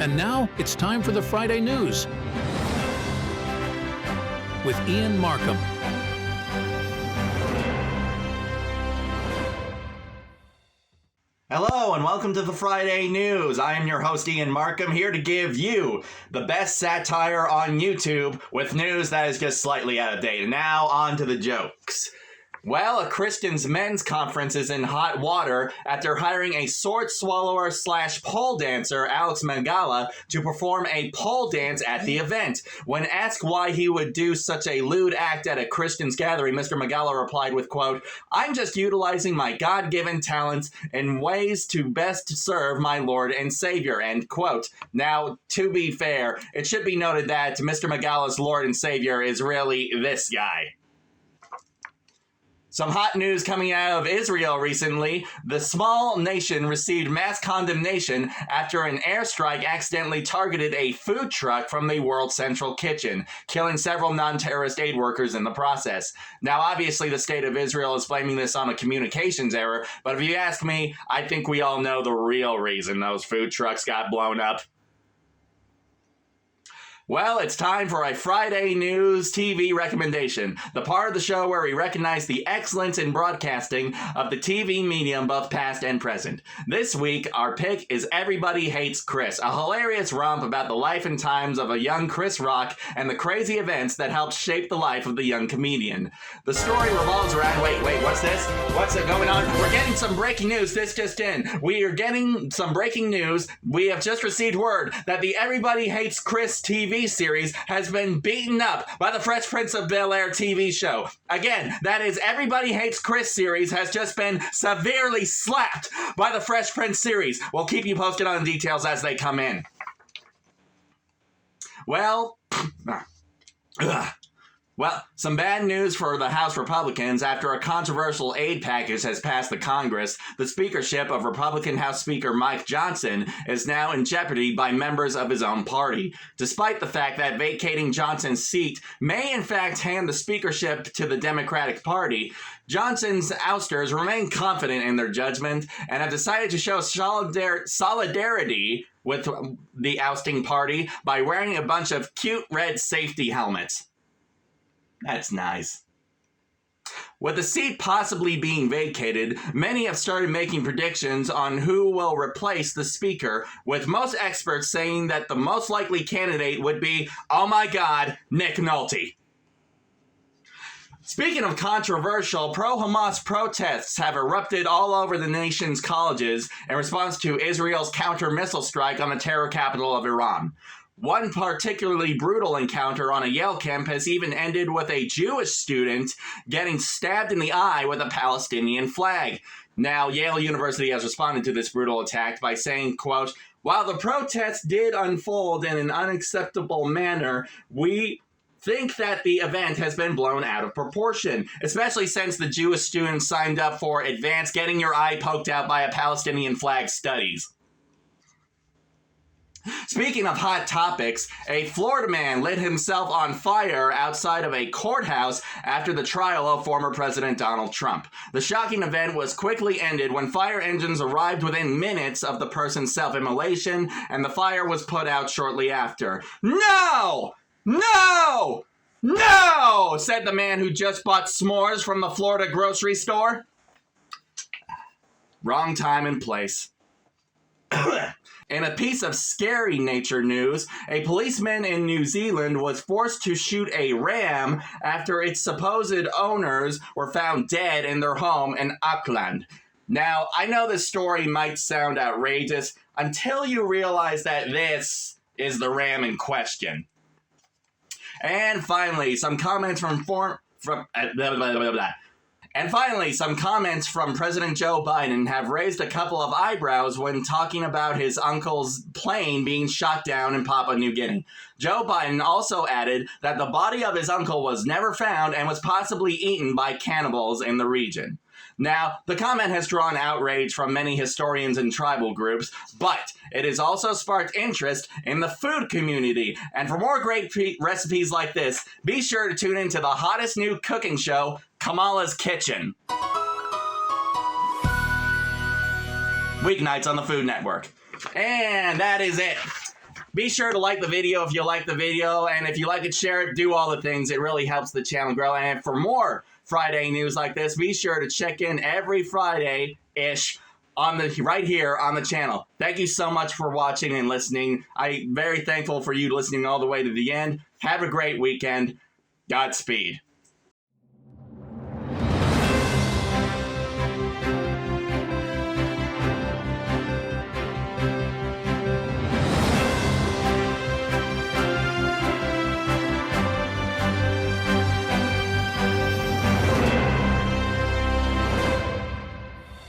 And now it's time for the Friday News with Ian Marcum. Hello and welcome to the Friday News. I am your host Ian Marcum, here to give you the best satire on YouTube with news that is just slightly out of date. And now on to the jokes. Well, a Christian's men's conference is in hot water after hiring a sword swallower / pole dancer, Alex Mangala, to perform a pole dance at the event. When asked why he would do such a lewd act at a Christian's gathering, Mr. Mangala replied with, quote, "I'm just utilizing my God-given talents in ways to best serve my Lord and Savior," end quote. Now, to be fair, it should be noted that Mr. Mangala's Lord and Savior is really this guy. Some hot news coming out of Israel recently. The small nation received mass condemnation after an airstrike accidentally targeted a food truck from the World Central Kitchen, killing several non-terrorist aid workers in the process. Now, obviously, the state of Israel is blaming this on a communications error, but if you ask me, I think we all know the real reason those food trucks got blown up. Well, it's time for a Friday News TV recommendation, the part of the show where we recognize the excellence in broadcasting of the TV medium, both past and present. This week, our pick is Everybody Hates Chris, a hilarious romp about the life and times of a young Chris Rock and the crazy events that helped shape the life of the young comedian. The story revolves around, wait, what's this? What's going on? We're getting some breaking news. This just in. We are getting some breaking news. We have just received word that the Everybody Hates Chris TV series has been beaten up by the Fresh Prince of Bel-Air TV show. Again, that is Everybody Hates Chris series has just been severely slapped by the Fresh Prince series. We'll keep you posted on the details as they come in. Well, some bad news for the House Republicans. After a controversial aid package has passed the Congress, the speakership of Republican House Speaker Mike Johnson is now in jeopardy by members of his own party. Despite the fact that vacating Johnson's seat may in fact hand the speakership to the Democratic Party, Johnson's ousters remain confident in their judgment and have decided to show solidarity with the ousting party by wearing a bunch of cute red safety helmets. That's nice. With the seat possibly being vacated, many have started making predictions on who will replace the speaker, with most experts saying that the most likely candidate would be, oh my god, Nick Nolte. Speaking of controversial, pro-Hamas protests have erupted all over the nation's colleges in response to Israel's counter-missile strike on the terror capital of Iran. One particularly brutal encounter on a Yale campus even ended with a Jewish student getting stabbed in the eye with a Palestinian flag. Now, Yale University has responded to this brutal attack by saying, quote, "While the protests did unfold in an unacceptable manner, we think that the event has been blown out of proportion, especially since the Jewish students signed up for advanced getting your eye poked out by a Palestinian flag studies." Speaking of hot topics, a Florida man lit himself on fire outside of a courthouse after the trial of former President Donald Trump. The shocking event was quickly ended when fire engines arrived within minutes of the person's self-immolation, and the fire was put out shortly after. "No! No! No!" said the man who just bought s'mores from the Florida grocery store. Wrong time and place. In a piece of scary nature news, a policeman in New Zealand was forced to shoot a ram after its supposed owners were found dead in their home in Auckland. Now, I know this story might sound outrageous until you realize that this is the ram in question. And finally, some comments from President Joe Biden have raised a couple of eyebrows when talking about his uncle's plane being shot down in Papua New Guinea. Joe Biden also added that the body of his uncle was never found and was possibly eaten by cannibals in the region. Now, the comment has drawn outrage from many historians and tribal groups, but it has also sparked interest in the food community. And for more great recipes like this, be sure to tune into the hottest new cooking show, Kamala's Kitchen. Weeknights on the Food Network. And that is it. Be sure to like the video if you like the video, and if you like it, share it, do all the things. It really helps the channel grow. And for more Friday news like this, be sure to check in every Friday-ish right here on the channel. Thank you so much for watching and listening. I'm very thankful for you listening all the way to the end. Have a great weekend. Godspeed.